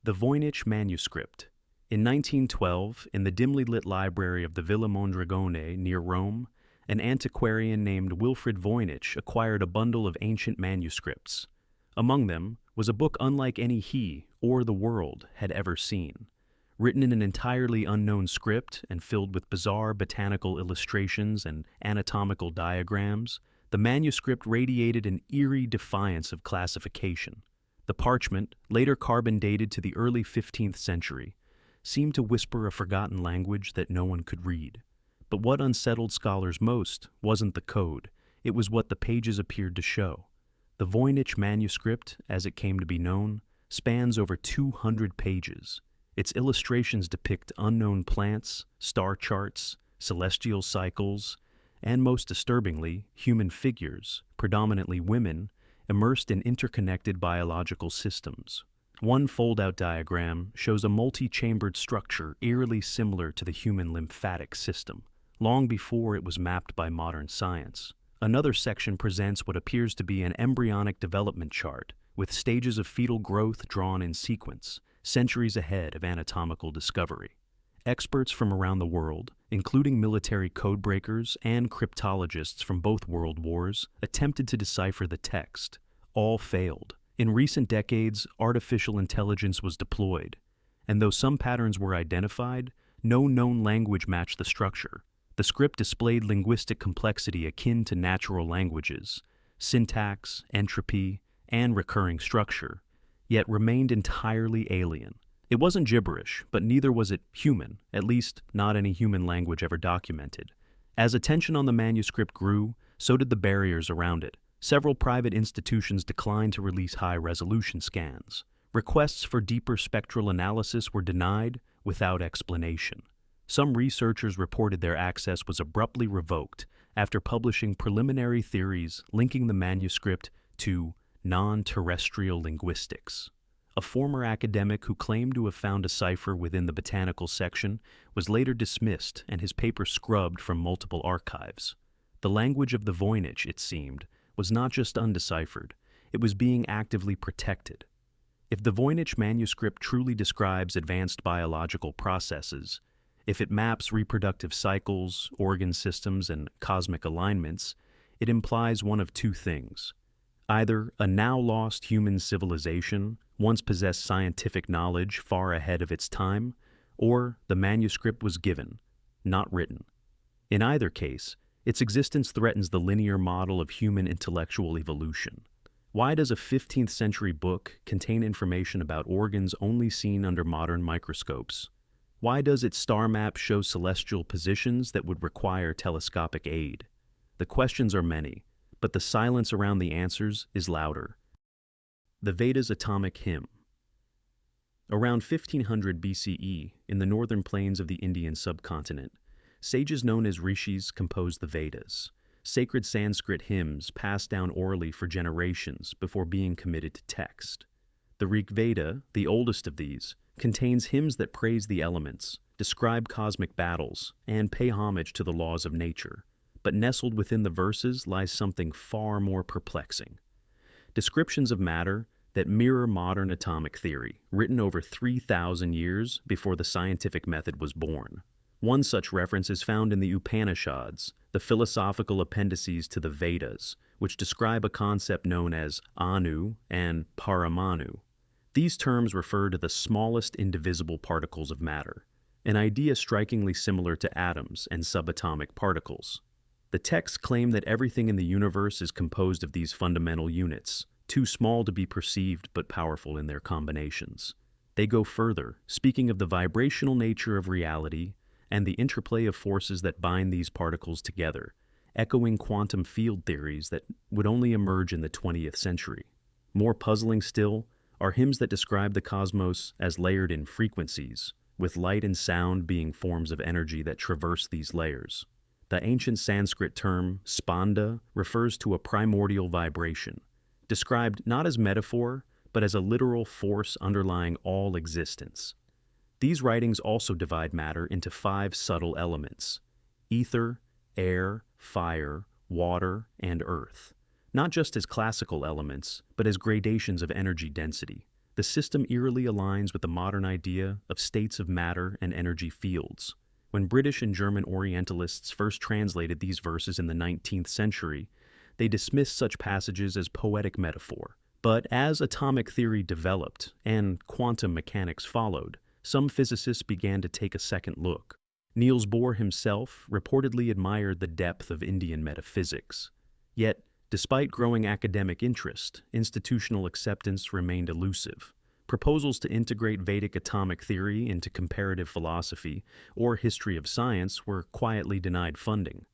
The Voynich Manuscript. In 1912, in the dimly lit library of the Villa Mondragone near Rome, an antiquarian named Wilfrid Voynich acquired a bundle of ancient manuscripts. Among them was a book unlike any he or the world had ever seen. Written in an entirely unknown script and filled with bizarre botanical illustrations and anatomical diagrams, the manuscript radiated an eerie defiance of classification. The parchment, later carbon dated to the early 15th century, seemed to whisper a forgotten language that no one could read. But what unsettled scholars most wasn't the code, it was what the pages appeared to show. The Voynich Manuscript, as it came to be known, spans over 200 pages. Its illustrations depict unknown plants, star charts, celestial cycles, and most disturbingly, human figures, predominantly women, immersed in interconnected biological systems. One fold-out diagram shows a multi-chambered structure eerily similar to the human lymphatic system, long before it was mapped by modern science. Another section presents what appears to be an embryonic development chart, with stages of fetal growth drawn in sequence, centuries ahead of anatomical discovery. Experts from around the world, including military codebreakers and cryptologists from both world wars, attempted to decipher the text. All failed. In recent decades, artificial intelligence was deployed, and though some patterns were identified, no known language matched the structure. The script displayed linguistic complexity akin to natural languages, syntax, entropy, and recurring structure, yet remained entirely alien. It wasn't gibberish, but neither was it human, at least not any human language ever documented. As attention on the manuscript grew, so did the barriers around it. Several private institutions declined to release high-resolution scans. Requests for deeper spectral analysis were denied without explanation. Some researchers reported their access was abruptly revoked after publishing preliminary theories linking the manuscript to non-terrestrial linguistics. A former academic who claimed to have found a cipher within the botanical section was later dismissed and his paper scrubbed from multiple archives. The language of the Voynich, it seemed, was not just undeciphered, it was being actively protected. If the Voynich manuscript truly describes advanced biological processes, if it maps reproductive cycles, organ systems, and cosmic alignments, it implies one of two things. Either a now-lost human civilization once possessed scientific knowledge far ahead of its time, or the manuscript was given, not written. In either case, its existence threatens the linear model of human intellectual evolution. Why does a 15th century book contain information about organs only seen under modern microscopes? Why does its star map show celestial positions that would require telescopic aid? The questions are many, but the silence around the answers is louder. The Vedas atomic hymn. Around 1500 BCE, in the northern plains of the Indian subcontinent, sages known as rishis composed the Vedas, sacred Sanskrit hymns passed down orally for generations before being committed to text. The Rig Veda, the oldest of these, contains hymns that praise the elements, describe cosmic battles, and pay homage to the laws of nature. But nestled within the verses lies something far more perplexing. Descriptions of matter that mirror modern atomic theory, written over 3,000 years before the scientific method was born. One such reference is found in the Upanishads, the philosophical appendices to the Vedas, which describe a concept known as Anu and Paramanu. These terms refer to the smallest indivisible particles of matter, an idea strikingly similar to atoms and subatomic particles. The texts claim that everything in the universe is composed of these fundamental units, too small to be perceived but powerful in their combinations. They go further, speaking of the vibrational nature of reality and the interplay of forces that bind these particles together, echoing quantum field theories that would only emerge in the 20th century. More puzzling still are hymns that describe the cosmos as layered in frequencies, with light and sound being forms of energy that traverse these layers. The ancient Sanskrit term spanda refers to a primordial vibration, described not as metaphor, but as a literal force underlying all existence. These writings also divide matter into 5 subtle elements: ether, air, fire, water, and earth, not just as classical elements, but as gradations of energy density. The system eerily aligns with the modern idea of states of matter and energy fields. When British and German Orientalists first translated these verses in the 19th century, they dismissed such passages as poetic metaphor. But as atomic theory developed and quantum mechanics followed, some physicists began to take a second look. Niels Bohr himself reportedly admired the depth of Indian metaphysics. Yet, despite growing academic interest, institutional acceptance remained elusive. Proposals to integrate Vedic atomic theory into comparative philosophy or history of science were quietly denied funding.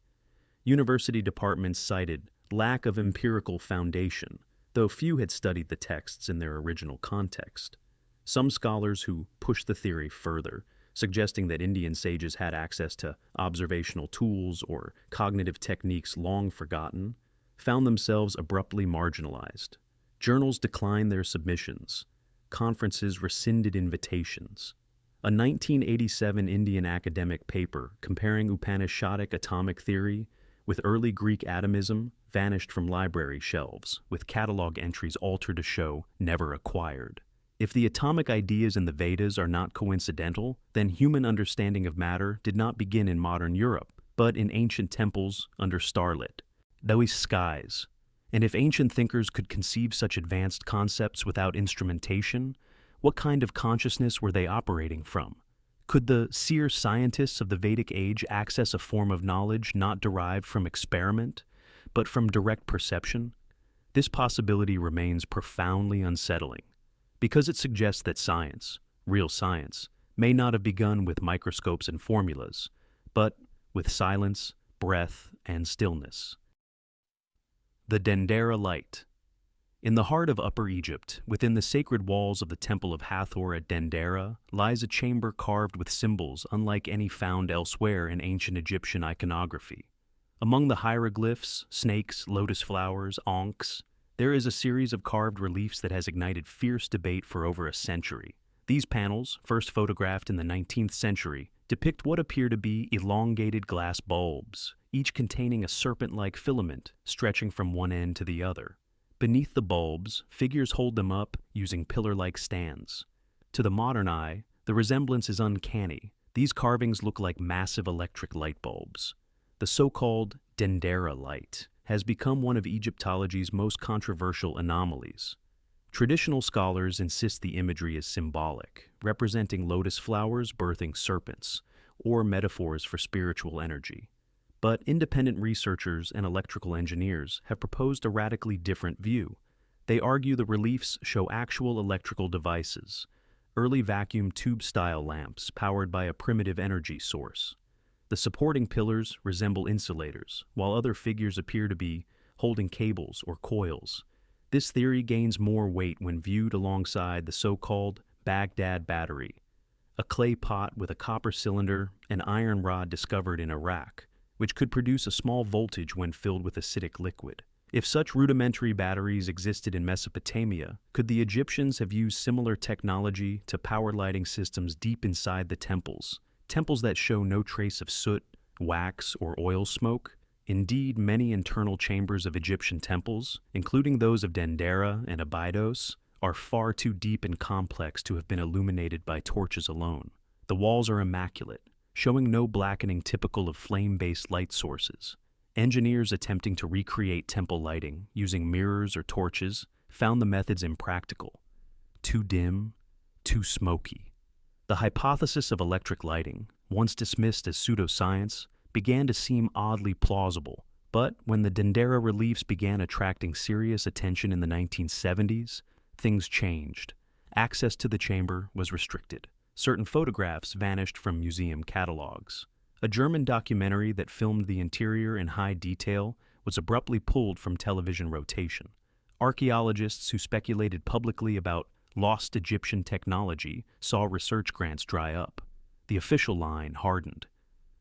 University departments cited lack of empirical foundation, though few had studied the texts in their original context. Some scholars who pushed the theory further, suggesting that Indian sages had access to observational tools or cognitive techniques long forgotten, found themselves abruptly marginalized. Journals declined their submissions. Conferences rescinded invitations. A 1987 Indian academic paper comparing Upanishadic atomic theory with early Greek atomism vanished from library shelves, with catalog entries altered to show never acquired. If the atomic ideas in the Vedas are not coincidental, then human understanding of matter did not begin in modern Europe, but in ancient temples under starlit, those skies. And if ancient thinkers could conceive such advanced concepts without instrumentation, what kind of consciousness were they operating from? Could the seer scientists of the Vedic age access a form of knowledge not derived from experiment, but from direct perception? This possibility remains profoundly unsettling, because it suggests that science, real science, may not have begun with microscopes and formulas, but with silence, breath, and stillness. The Dendera Light. In the heart of Upper Egypt, within the sacred walls of the Temple of Hathor at Dendera, lies a chamber carved with symbols unlike any found elsewhere in ancient Egyptian iconography. Among the hieroglyphs, snakes, lotus flowers, ankhs, there is a series of carved reliefs that has ignited fierce debate for over a century. These panels, first photographed in the 19th century, depict what appear to be elongated glass bulbs, each containing a serpent-like filament stretching from one end to the other. Beneath the bulbs, figures hold them up using pillar-like stands. To the modern eye, the resemblance is uncanny. These carvings look like massive electric light bulbs. The so-called Dendera Light has become one of Egyptology's most controversial anomalies. Traditional scholars insist the imagery is symbolic, representing lotus flowers birthing serpents, or metaphors for spiritual energy. But independent researchers and electrical engineers have proposed a radically different view. They argue the reliefs show actual electrical devices, early vacuum tube-style lamps powered by a primitive energy source. The supporting pillars resemble insulators, while other figures appear to be holding cables or coils. This theory gains more weight when viewed alongside the so-called Baghdad battery, a clay pot with a copper cylinder and iron rod discovered in Iraq, which could produce a small voltage when filled with acidic liquid. If such rudimentary batteries existed in Mesopotamia, could the Egyptians have used similar technology to power lighting systems deep inside the temples that show no trace of soot, wax, or oil smoke? Indeed, many internal chambers of Egyptian temples, including those of Dendera and Abydos, are far too deep and complex to have been illuminated by torches alone. The walls are immaculate, showing no blackening typical of flame-based light sources. Engineers attempting to recreate temple lighting using mirrors or torches found the methods impractical, too dim, too smoky. The hypothesis of electric lighting, once dismissed as pseudoscience, began to seem oddly plausible. But when the Dendera reliefs began attracting serious attention in the 1970s, things changed. Access to the chamber was restricted. Certain photographs vanished from museum catalogs. A German documentary that filmed the interior in high detail was abruptly pulled from television rotation. Archaeologists who speculated publicly about lost Egyptian technology saw research grants dry up. The official line hardened.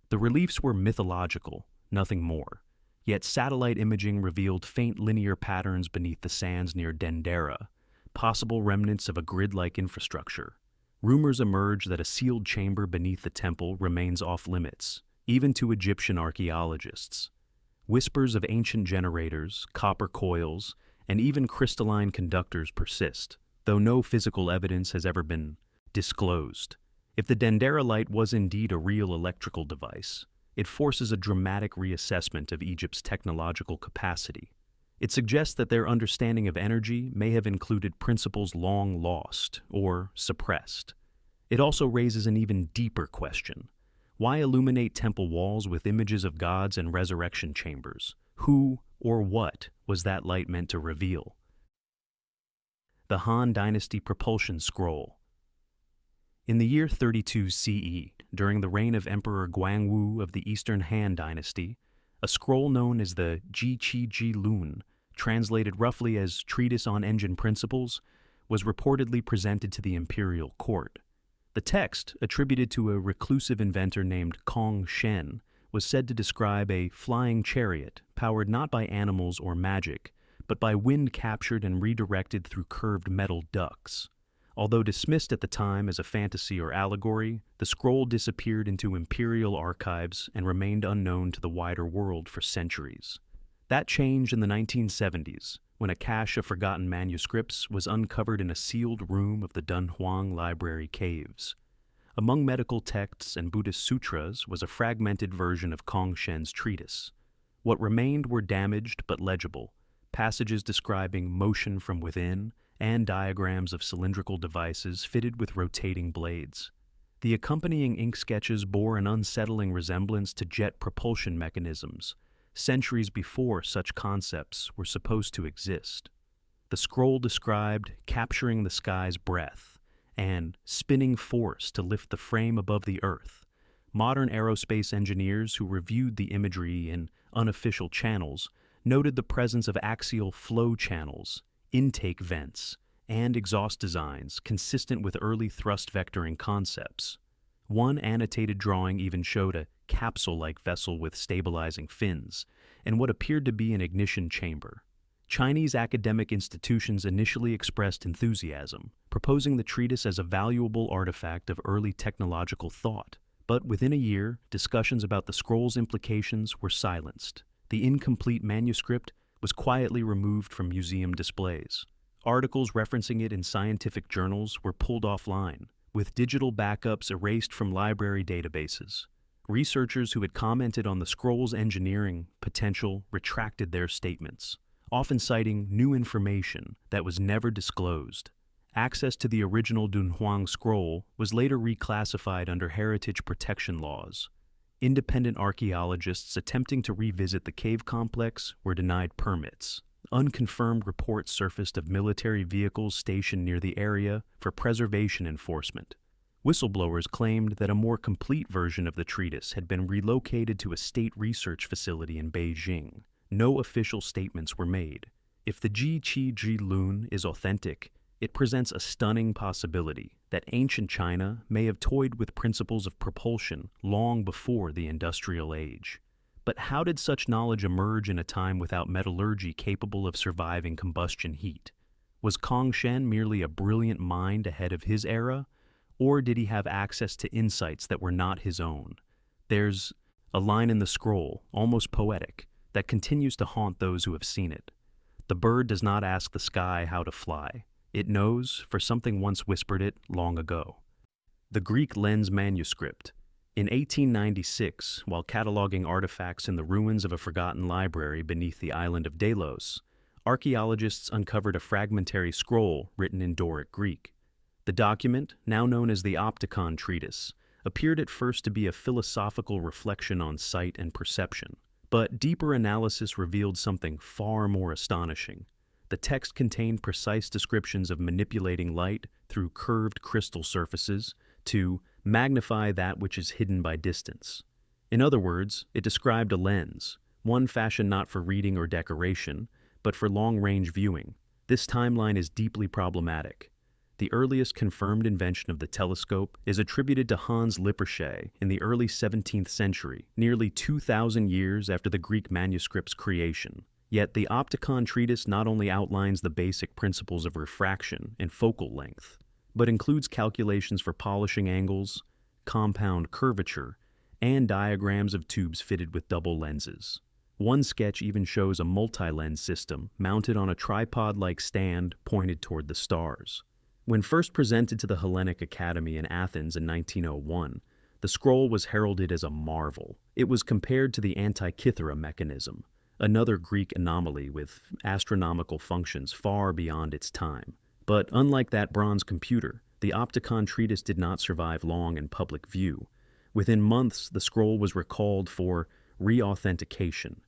The reliefs were mythological, nothing more. Yet satellite imaging revealed faint linear patterns beneath the sands near Dendera, possible remnants of a grid-like infrastructure. Rumors emerged that a sealed chamber beneath the temple remains off-limits, even to Egyptian archaeologists. Whispers of ancient generators, copper coils, and even crystalline conductors persist, though no physical evidence has ever been disclosed. If the Dendera Light was indeed a real electrical device, it forces a dramatic reassessment of Egypt's technological capacity. It suggests that their understanding of energy may have included principles long lost or suppressed. It also raises an even deeper question. Why illuminate temple walls with images of gods and resurrection chambers? Who or what was that light meant to reveal? The Han Dynasty Propulsion Scroll. In the year 32 CE, during the reign of Emperor Guangwu of the Eastern Han Dynasty, a scroll known as the Ji Lun, translated roughly as Treatise on Engine Principles, was reportedly presented to the imperial court. The text, attributed to a reclusive inventor named Kong Shen, was said to describe a flying chariot powered not by animals or magic, but by wind captured and redirected through curved metal ducts. Although dismissed at the time as a fantasy or allegory, the scroll disappeared into imperial archives and remained unknown to the wider world for centuries. That changed in the 1970s, when a cache of forgotten manuscripts was uncovered in a sealed room of the Dunhuang Library caves. Among medical texts and Buddhist sutras was a fragmented version of Kong Shen's treatise. What remained were damaged but legible, passages describing motion from within, and diagrams of cylindrical devices fitted with rotating blades. The accompanying ink sketches bore an unsettling resemblance to jet propulsion mechanisms, centuries before such concepts were supposed to exist. The scroll described capturing the sky's breath and spinning force to lift the frame above the earth. Modern aerospace engineers who reviewed the imagery in unofficial channels noted the presence of axial flow channels, intake vents, and exhaust designs consistent with early thrust vectoring concepts. One annotated drawing even showed a capsule-like vessel with stabilizing fins, and what appeared to be an ignition chamber. Chinese academic institutions initially expressed enthusiasm, proposing the treatise as a valuable artifact of early technological thought. But within a year, discussions about the scroll's implications were silenced. The incomplete manuscript was quietly removed from museum displays. Articles referencing it in scientific journals were pulled offline, with digital backups erased from library databases. Researchers who had commented on the scroll's engineering potential retracted their statements, often citing new information that was never disclosed. Access to the original Dunhuang scroll was later reclassified under heritage protection laws. Independent archaeologists attempting to revisit the cave complex were denied permits. Unconfirmed reports surfaced of military vehicles stationed near the area for preservation enforcement. Whistleblowers claimed that a more complete version of the treatise had been relocated to a state research facility in Beijing. No official statements were made. If the Ji Lun is authentic, it presents a stunning possibility that ancient China may have toyed with principles of propulsion long before the industrial age. But how did such knowledge emerge in a time without metallurgy capable of surviving combustion heat? Was Kong Shen merely a brilliant mind ahead of his era, or did he have access to insights that were not his own? There's a line in the scroll, almost poetic, that continues to haunt those who have seen it. The bird does not ask the sky how to fly. It knows, for something once whispered it long ago. The Greek Lens Manuscript. In 1896, while cataloging artifacts in the ruins of a forgotten library beneath the island of Delos, archaeologists uncovered a fragmentary scroll written in Doric Greek. The document, now known as the Opticon Treatise, appeared at first to be a philosophical reflection on sight and perception. But deeper analysis revealed something far more astonishing. The text contained precise descriptions of manipulating light through curved crystal surfaces to magnify that which is hidden by distance. In other words, it described a lens, one fashioned not for reading or decoration, but for long-range viewing. This timeline is deeply problematic. The earliest confirmed invention of the telescope is attributed to Hans Lippershey in the early 17th century, nearly 2,000 years after the Greek manuscript's creation. Yet the Opticon Treatise not only outlines the basic principles of refraction and focal length, but includes calculations for polishing angles, compound curvature, and diagrams of tubes fitted with double lenses. One sketch even shows a multi-lens system mounted on a tripod-like stand pointed toward the stars. When first presented to the Hellenic Academy in Athens in 1901, the scroll was heralded as a marvel. It was compared to the Antikythera mechanism, another Greek anomaly with astronomical functions far beyond its time. But unlike that bronze computer, the Opticon treatise did not survive long in public view. Within months, the scroll was recalled for re-authentication,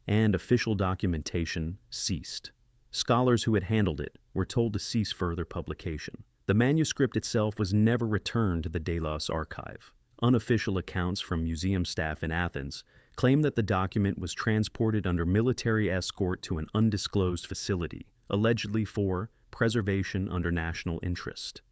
and official documentation ceased. Scholars who had handled it were told to cease further publication. The manuscript itself was never returned to the Delos archive. Unofficial accounts from museum staff in Athens claim that the document was transported under military escort to an undisclosed facility, allegedly for preservation under national interest.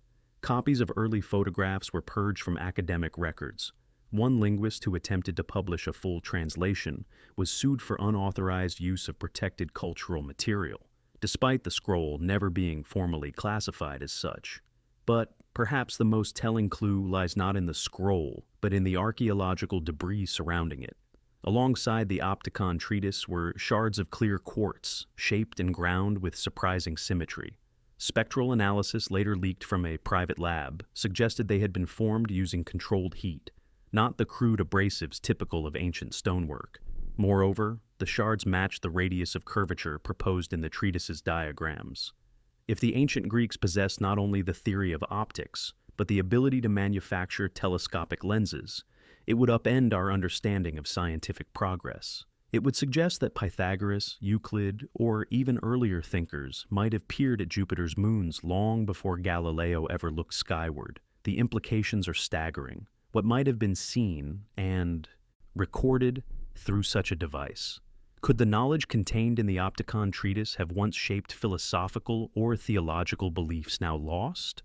Copies of early photographs were purged from academic records. One linguist who attempted to publish a full translation was sued for unauthorized use of protected cultural material, despite the scroll never being formally classified as such. But perhaps the most telling clue lies not in the scroll, but in the archaeological debris surrounding it. Alongside the Opticon treatise were shards of clear quartz, shaped and ground with surprising symmetry. Spectral analysis later leaked from a private lab suggested they had been formed using controlled heat, not the crude abrasives typical of ancient stonework. Moreover, the shards matched the radius of curvature proposed in the treatise's diagrams. If the ancient Greeks possessed not only the theory of optics, but the ability to manufacture telescopic lenses, it would upend our understanding of scientific progress. It would suggest that Pythagoras, Euclid, or even earlier thinkers might have peered at Jupiter's moons long before Galileo ever looked skyward. The implications are staggering. What might have been seen and recorded through such a device? Could the knowledge contained in the Opticon treatise have once shaped philosophical or theological beliefs now lost?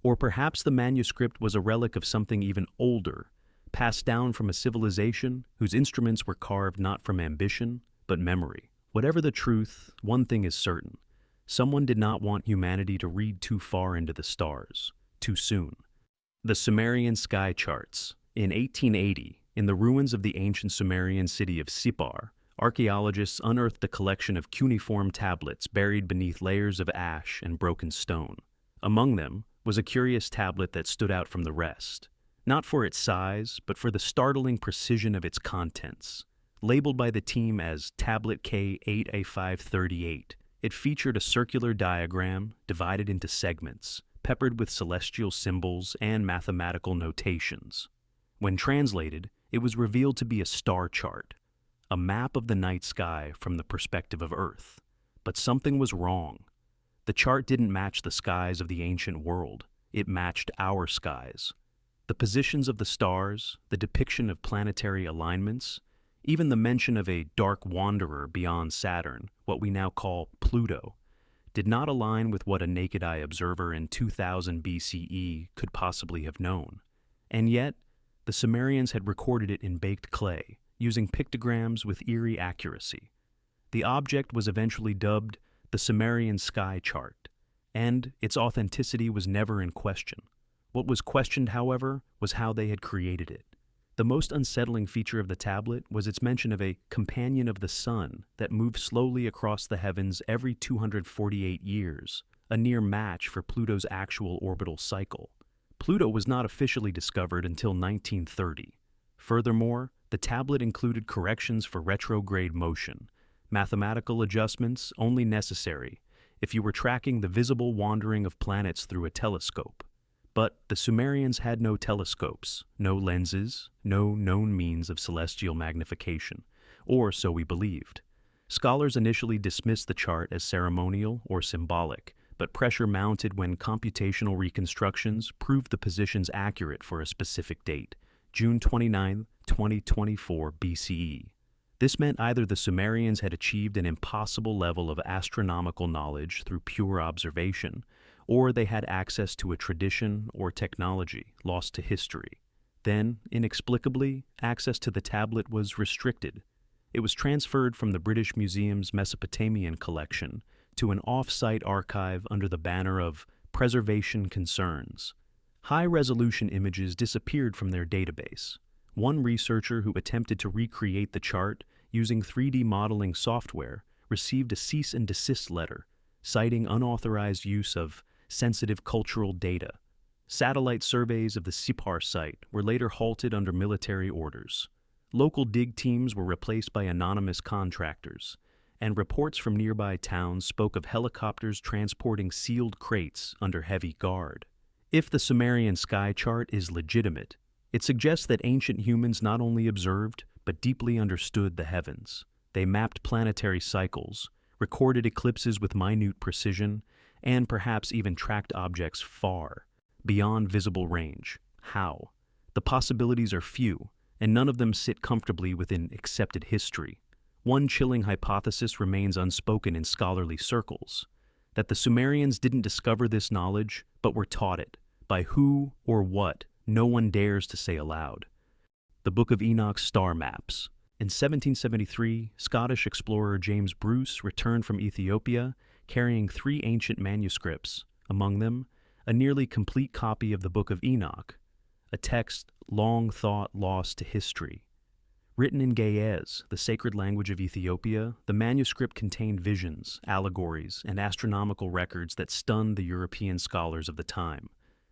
Or perhaps the manuscript was a relic of something even older, passed down from a civilization whose instruments were carved not from ambition, but memory. Whatever the truth, one thing is certain. Someone did not want humanity to read too far into the stars, too soon. The Sumerian Sky Charts. In 1880, in the ruins of the ancient Sumerian city of Sippar, archaeologists unearthed a collection of cuneiform tablets buried beneath layers of ash and broken stone. Among them was a curious tablet that stood out from the rest, not for its size, but for the startling precision of its contents. Labeled by the team as Tablet K8A538, it featured a circular diagram divided into segments, peppered with celestial symbols and mathematical notations. When translated, it was revealed to be a star chart, a map of the night sky from the perspective of Earth. But something was wrong. The chart didn't match the skies of the ancient world. It matched our skies. The positions of the stars, the depiction of planetary alignments, even the mention of a dark wanderer beyond Saturn, what we now call Pluto, did not align with what a naked-eye observer in 2000 BCE could possibly have known. And yet, the Sumerians had recorded it in baked clay, using pictograms with eerie accuracy. The object was eventually dubbed the Sumerian Sky Chart, and its authenticity was never in question. What was questioned, however, was how they had created it. The most unsettling feature of the tablet was its mention of a companion of the sun that moved slowly across the heavens every 248 years, a near match for Pluto's actual orbital cycle. Pluto was not officially discovered until 1930. Furthermore, the tablet included corrections for retrograde motion, mathematical adjustments only necessary if you were tracking the visible wandering of planets through a telescope. But the Sumerians had no telescopes, no lenses, no known means of celestial magnification, or so we believed. Scholars initially dismissed the chart as ceremonial or symbolic, but pressure mounted when computational reconstructions proved the positions accurate for a specific date, June 29, 2024 BCE. This meant either the Sumerians had achieved an impossible level of astronomical knowledge through pure observation, or they had access to a tradition or technology lost to history. Then, inexplicably, access to the tablet was restricted. It was transferred from the British Museum's Mesopotamian collection to an off-site archive under the banner of preservation concerns. High-resolution images disappeared from their database. One researcher who attempted to recreate the chart using 3D modeling software received a cease and desist letter, citing unauthorized use of sensitive cultural data. Satellite surveys of the Sipar site were later halted under military orders. Local dig teams were replaced by anonymous contractors, and reports from nearby towns spoke of helicopters transporting sealed crates under heavy guard. If the Sumerian Sky Chart is legitimate, it suggests that ancient humans not only observed, but deeply understood the heavens. They mapped planetary cycles, recorded eclipses with minute precision, and perhaps even tracked objects far beyond visible range. How? The possibilities are few, and none of them sit comfortably within accepted history. One chilling hypothesis remains unspoken in scholarly circles, that the Sumerians didn't discover this knowledge, but were taught it. By who or what, no one dares to say aloud. The Book of Enoch's star maps. In 1773, Scottish explorer James Bruce returned from Ethiopia carrying 3 ancient manuscripts, among them a nearly complete copy of the Book of Enoch, a text long thought lost to history. Written in Ge'ez, the sacred language of Ethiopia, the manuscript contained visions, allegories, and astronomical records that stunned the European scholars of the time.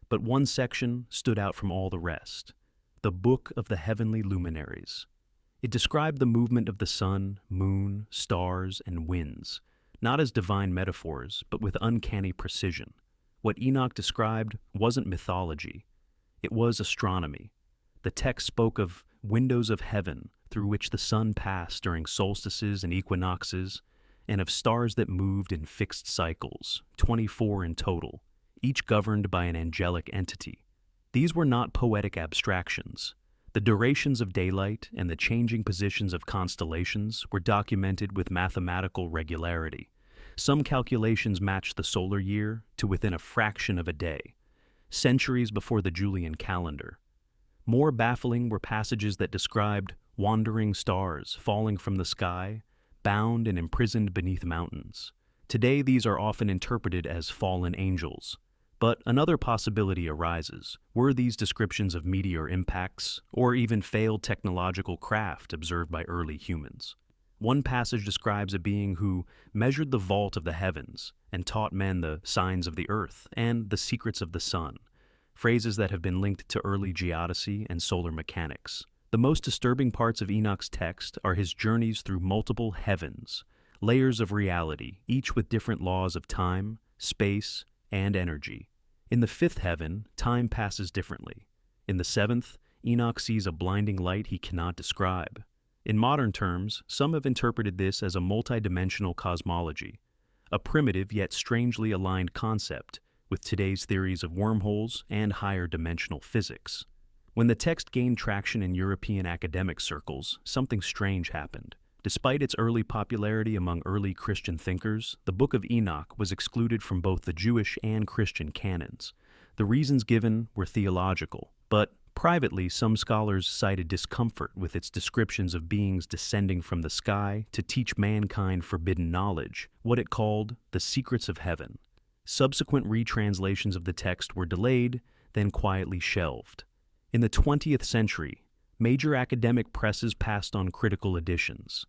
But one section stood out from all the rest: the Book of the Heavenly Luminaries. It described the movement of the sun, moon, stars, and winds, not as divine metaphors, but with uncanny precision. What Enoch described wasn't mythology, it was astronomy. The text spoke of windows of heaven through which the sun passed during solstices and equinoxes, and of stars that moved in fixed cycles, 24 in total, each governed by an angelic entity. These were not poetic abstractions. The durations of daylight and the changing positions of constellations were documented with mathematical regularity. Some calculations matched the solar year to within a fraction of a day, centuries before the Julian calendar. More baffling were passages that described wandering stars falling from the sky, bound and imprisoned beneath mountains. Today, these are often interpreted as fallen angels. But another possibility arises. Were these descriptions of meteor impacts, or even failed technological craft observed by early humans? One passage describes a being who measured the vault of the heavens and taught men the signs of the earth and the secrets of the sun, phrases that have been linked to early geodesy and solar mechanics. The most disturbing parts of Enoch's text are his journeys through multiple heavens, layers of reality, each with different laws of time, space, and energy. In the 5th heaven, time passes differently. In the 7th, Enoch sees a blinding light he cannot describe. In modern terms, some have interpreted this as a multidimensional cosmology, a primitive yet strangely aligned concept with today's theories of wormholes and higher dimensional physics. When the text gained traction in European academic circles, something strange happened. Despite its early popularity among early Christian thinkers, the Book of Enoch was excluded from both the Jewish and Christian canons. The reasons given were theological, but privately some scholars cited discomfort with its descriptions of beings descending from the sky to teach mankind forbidden knowledge, what it called the secrets of heaven. Subsequent retranslations of the text were delayed, then quietly shelved. In the 20th century, major academic presses passed on critical editions.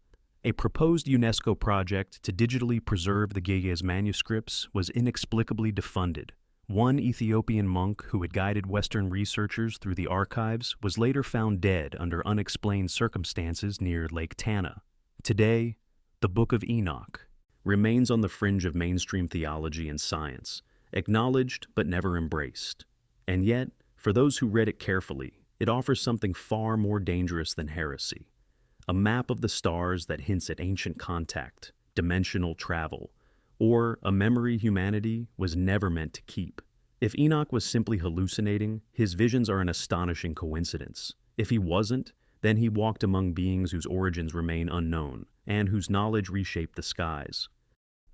A proposed UNESCO project to digitally preserve the Ge'ez manuscripts was inexplicably defunded. One Ethiopian monk who had guided Western researchers through the archives was later found dead under unexplained circumstances near Lake Tana. Today, the Book of Enoch remains on the fringe of mainstream theology and science, acknowledged but never embraced. And yet, for those who read it carefully, it offers something far more dangerous than heresy. A map of the stars that hints at ancient contact, dimensional travel, or a memory humanity was never meant to keep. If Enoch was simply hallucinating, his visions are an astonishing coincidence. If he wasn't, then he walked among beings whose origins remain unknown, and whose knowledge reshaped the skies.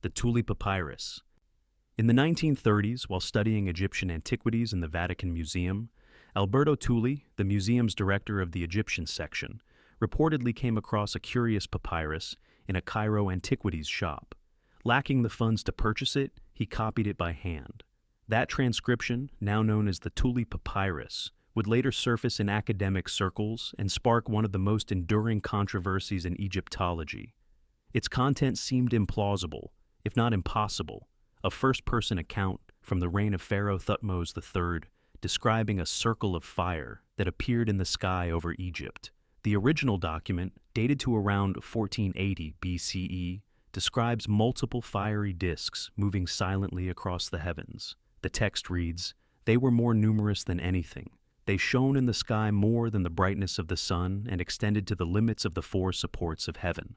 The Tulli Papyrus. In the 1930s, while studying Egyptian antiquities in the Vatican Museum, Alberto Tulli, the museum's director of the Egyptian section, reportedly came across a curious papyrus in a Cairo antiquities shop. Lacking the funds to purchase it, he copied it by hand. That transcription, now known as the Tulli Papyrus, would later surface in academic circles and spark one of the most enduring controversies in Egyptology. Its content seemed implausible, if not impossible, a first-person account from the reign of Pharaoh Thutmose III, describing a circle of fire that appeared in the sky over Egypt. The original document, dated to around 1480 BCE, describes multiple fiery disks moving silently across the heavens. The text reads, "They were more numerous than anything. They shone in the sky more than the brightness of the sun and extended to the limits of the four supports of heaven."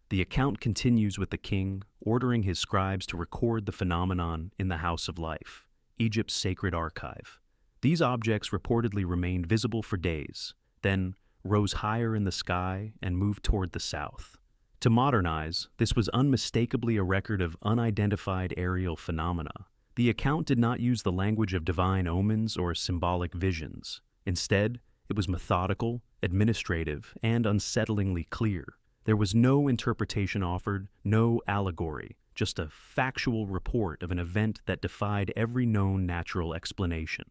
The account continues with the king ordering his scribes to record the phenomenon in the House of Life, Egypt's sacred archive. These objects reportedly remained visible for days, then rose higher in the sky and moved toward the south. To modernize, this was unmistakably a record of unidentified aerial phenomena. The account did not use the language of divine omens or symbolic visions. Instead, it was methodical, administrative, and unsettlingly clear. There was no interpretation offered, no allegory, just a factual report of an event that defied every known natural explanation.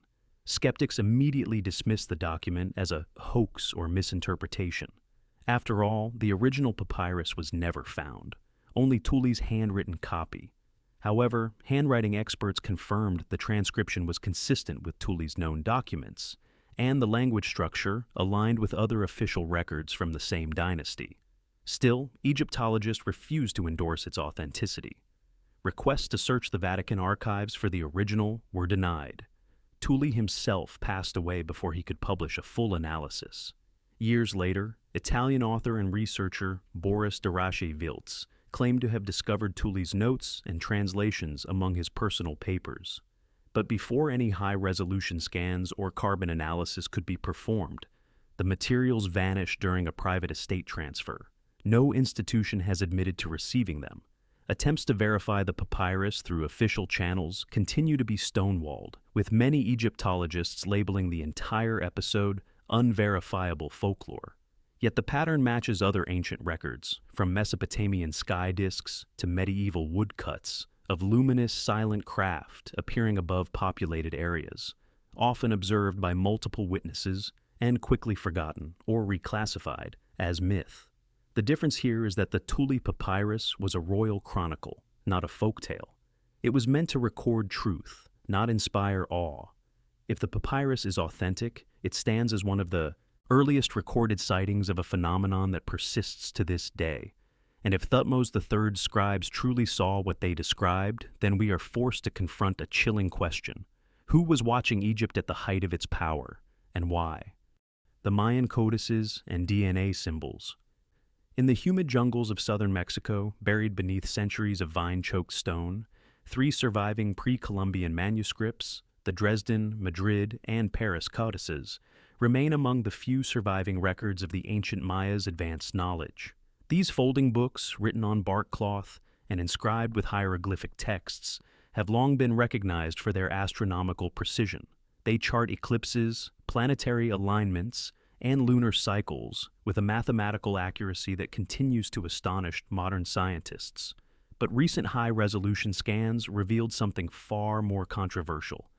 Skeptics immediately dismissed the document as a hoax or misinterpretation. After all, the original papyrus was never found, only Tulli's handwritten copy. However, handwriting experts confirmed the transcription was consistent with Tulli's known documents, and the language structure aligned with other official records from the same dynasty. Still, Egyptologists refused to endorse its authenticity. Requests to search the Vatican archives for the original were denied. Tulli himself passed away before he could publish a full analysis. Years later, Italian author and researcher Boris Darache-Viltz claimed to have discovered Tulli's notes and translations among his personal papers. But before any high-resolution scans or carbon analysis could be performed, the materials vanished during a private estate transfer. No institution has admitted to receiving them. Attempts to verify the papyrus through official channels continue to be stonewalled, with many Egyptologists labeling the entire episode unverifiable folklore. Yet the pattern matches other ancient records, from Mesopotamian sky disks to medieval woodcuts, of luminous, silent craft appearing above populated areas, often observed by multiple witnesses and quickly forgotten or reclassified as myth. The difference here is that the Tulli Papyrus was a royal chronicle, not a folktale. It was meant to record truth, not inspire awe. If the papyrus is authentic, it stands as one of the earliest recorded sightings of a phenomenon that persists to this day. And if Thutmose III's scribes truly saw what they described, then we are forced to confront a chilling question. Who was watching Egypt at the height of its power, and why? The Mayan codices and DNA symbols. In the humid jungles of southern Mexico, buried beneath centuries of vine-choked stone, 3 surviving pre-Columbian manuscripts, the Dresden, Madrid, and Paris Codices, remain among the few surviving records of the ancient Mayas' advanced knowledge. These folding books, written on bark cloth and inscribed with hieroglyphic texts, have long been recognized for their astronomical precision. They chart eclipses, planetary alignments, and lunar cycles with a mathematical accuracy that continues to astonish modern scientists. But recent high-resolution scans revealed something far more controversial: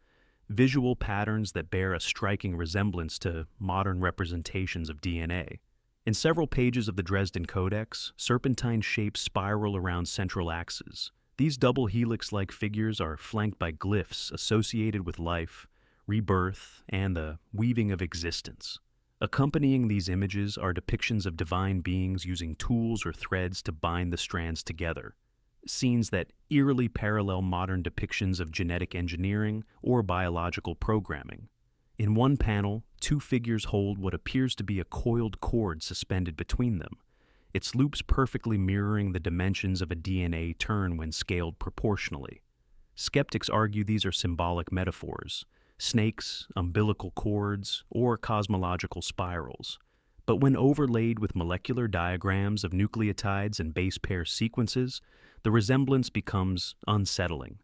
visual patterns that bear a striking resemblance to modern representations of DNA. In several pages of the Dresden Codex, serpentine shapes spiral around central axes. These double helix-like figures are flanked by glyphs associated with life, rebirth, and the weaving of existence. Accompanying these images are depictions of divine beings using tools or threads to bind the strands together, scenes that eerily parallel modern depictions of genetic engineering or biological programming. In one panel, 2 figures hold what appears to be a coiled cord suspended between them, its loops perfectly mirroring the dimensions of a DNA turn when scaled proportionally. Skeptics argue these are symbolic metaphors, snakes, umbilical cords, or cosmological spirals. But when overlaid with molecular diagrams of nucleotides and base pair sequences, the resemblance becomes unsettling,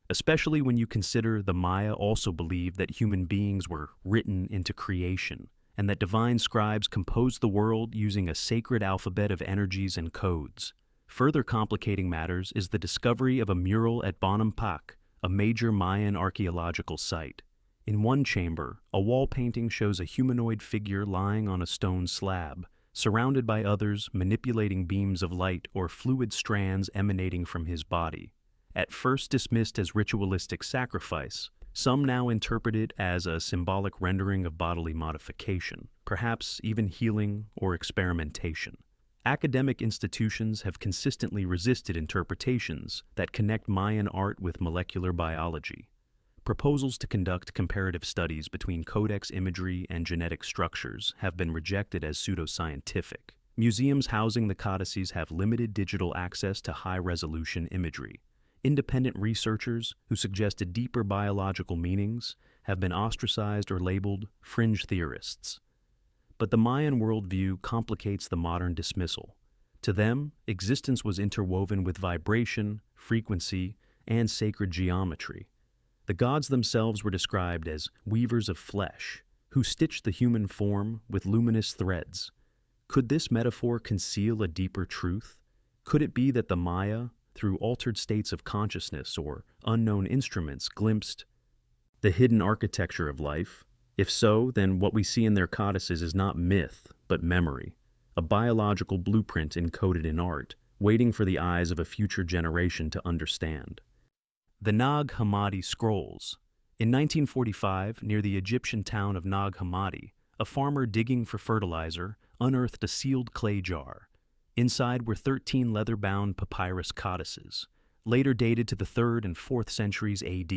especially when you consider the Maya also believed that human beings were written into creation, and that divine scribes composed the world using a sacred alphabet of energies and codes. Further complicating matters is the discovery of a mural at Bonampak, a major Mayan archaeological site. In one chamber, a wall painting shows a humanoid figure lying on a stone slab, surrounded by others manipulating beams of light or fluid strands emanating from his body. At first dismissed as ritualistic sacrifice, some now interpret it as a symbolic rendering of bodily modification, perhaps even healing or experimentation. Academic institutions have consistently resisted interpretations that connect Mayan art with molecular biology. Proposals to conduct comparative studies between codex imagery and genetic structures have been rejected as pseudoscientific. Museums housing the codices have limited digital access to high-resolution imagery. Independent researchers who suggested deeper biological meanings have been ostracized or labeled fringe theorists. But the Mayan worldview complicates the modern dismissal. To them, existence was interwoven with vibration, frequency, and sacred geometry. The gods themselves were described as weavers of flesh, who stitched the human form with luminous threads. Could this metaphor conceal a deeper truth? Could it be that the Maya, through altered states of consciousness or unknown instruments, glimpsed the hidden architecture of life? If so, then what we see in their codices is not myth, but memory, a biological blueprint encoded in art, waiting for the eyes of a future generation to understand. The Nag Hammadi Scrolls. In 1945, near the Egyptian town of Nag Hammadi, a farmer digging for fertilizer unearthed a sealed clay jar. Inside were 13 leather-bound papyrus codices, later dated to the 3rd and 4th centuries AD.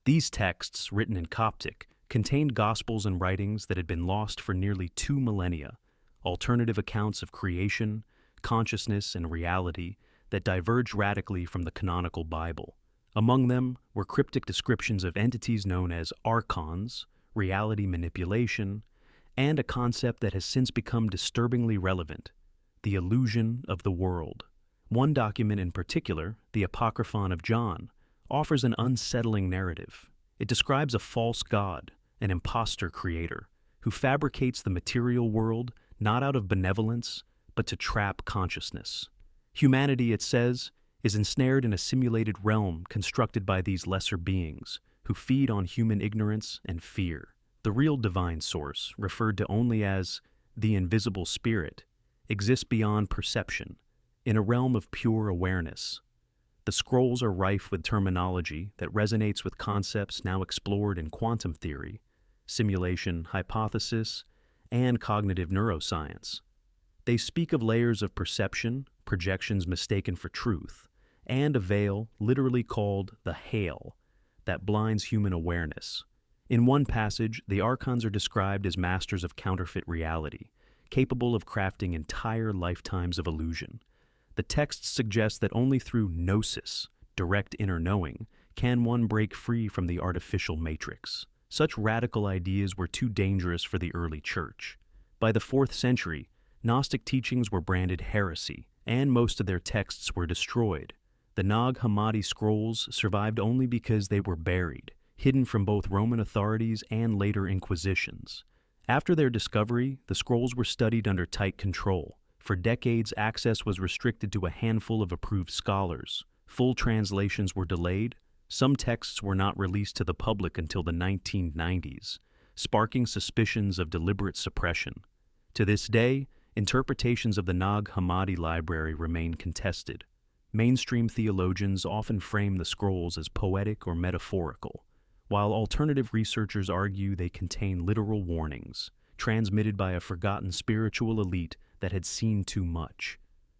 These texts, written in Coptic, contained gospels and writings that had been lost for nearly 2 millennia, alternative accounts of creation, consciousness, and reality that diverged radically from the canonical Bible. Among them were cryptic descriptions of entities known as archons, reality manipulation, and a concept that has since become disturbingly relevant: the illusion of the world. One document in particular, the Apocryphon of John, offers an unsettling narrative. It describes a false god, an imposter creator, who fabricates the material world not out of benevolence, but to trap consciousness. Humanity, it says, is ensnared in a simulated realm constructed by these lesser beings, who feed on human ignorance and fear. The real divine source, referred to only as the invisible spirit, exists beyond perception, in a realm of pure awareness. The scrolls are rife with terminology that resonates with concepts now explored in quantum theory, simulation hypothesis, and cognitive neuroscience. They speak of layers of perception, projections mistaken for truth, and a veil literally called the hail that blinds human awareness. In one passage, the archons are described as masters of counterfeit reality, capable of crafting entire lifetimes of illusion. The text suggests that only through gnosis, direct inner knowing, can one break free from the artificial matrix. Such radical ideas were too dangerous for the early church. By the 4th century, Gnostic teachings were branded heresy, and most of their texts were destroyed. The Nag Hammadi Scrolls survived only because they were buried, hidden from both Roman authorities and later inquisitions. After their discovery, the scrolls were studied under tight control. For decades, access was restricted to a handful of approved scholars. Full translations were delayed. Some texts were not released to the public until the 1990s, sparking suspicions of deliberate suppression. To this day, interpretations of the Nag Hammadi library remain contested. Mainstream theologians often frame the scrolls as poetic or metaphorical, while alternative researchers argue they contain literal warnings, transmitted by a forgotten spiritual elite that had seen too much.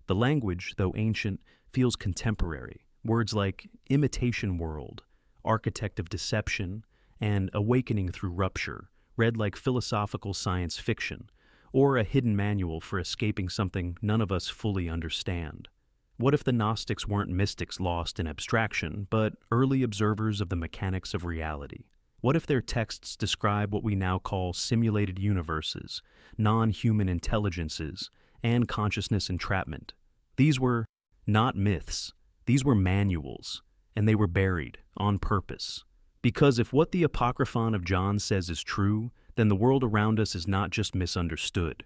The language, though ancient, feels contemporary. Words like imitation world, architect of deception, and awakening through rupture, read like philosophical science fiction, or a hidden manual for escaping something none of us fully understand. What if the Gnostics weren't mystics lost in abstraction, but early observers of the mechanics of reality? What if their texts describe what we now call simulated universes, non-human intelligences, and consciousness entrapment? These were not myths. These were manuals, and they were buried on purpose. Because if what the Apocryphon of John says is true, then the world around us is not just misunderstood.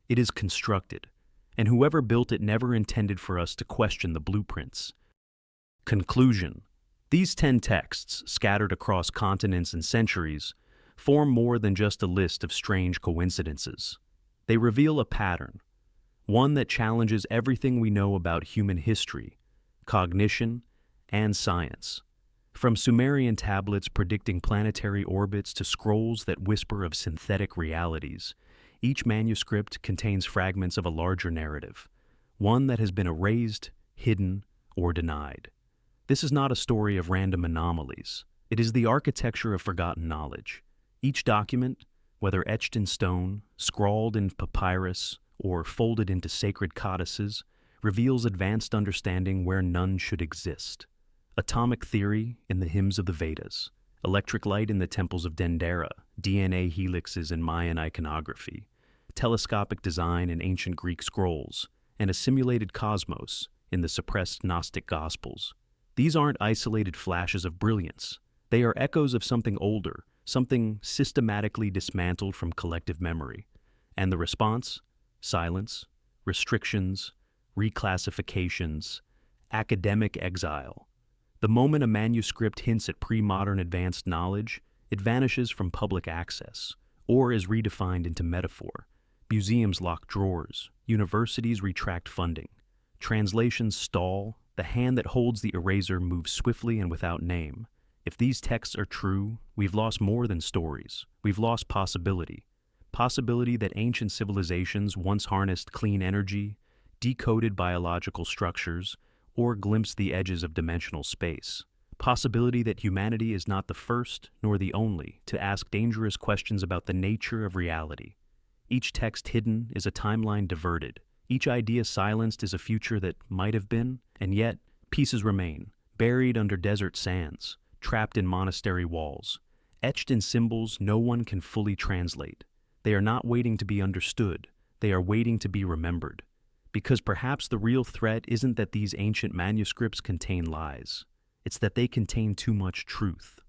It is constructed, and whoever built it never intended for us to question the blueprints. Conclusion. These 10 texts, scattered across continents and centuries, form more than just a list of strange coincidences. They reveal a pattern, one that challenges everything we know about human history, cognition, and science. From Sumerian tablets predicting planetary orbits to scrolls that whisper of synthetic realities, each manuscript contains fragments of a larger narrative, one that has been erased, hidden, or denied. This is not a story of random anomalies. It is the architecture of forgotten knowledge. Each document, whether etched in stone, scrawled in papyrus, or folded into sacred codices, reveals advanced understanding where none should exist. Atomic theory in the hymns of the Vedas, electric light in the temples of Dendera, DNA helixes in Mayan iconography, telescopic design in ancient Greek scrolls, and a simulated cosmos in the suppressed Gnostic Gospels. These aren't isolated flashes of brilliance. They are echoes of something older, something systematically dismantled from collective memory. And the response? Silence, restrictions, reclassifications, academic exile. The moment a manuscript hints at pre-modern advanced knowledge, it vanishes from public access, or is redefined into metaphor. Museums lock drawers, universities retract funding, translations stall, the hand that holds the eraser moves swiftly and without name. If these texts are true, we've lost more than stories. We've lost possibility. Possibility that ancient civilizations once harnessed clean energy, decoded biological structures, or glimpsed the edges of dimensional space. Possibility that humanity is not the first nor the only to ask dangerous questions about the nature of reality. Each text hidden is a timeline diverted. Each idea silenced is a future that might have been, and yet pieces remain, buried under desert sands, trapped in monastery walls, etched in symbols no one can fully translate. They are not waiting to be understood, they are waiting to be remembered. Because perhaps the real threat isn't that these ancient manuscripts contain lies. It's that they contain too much truth.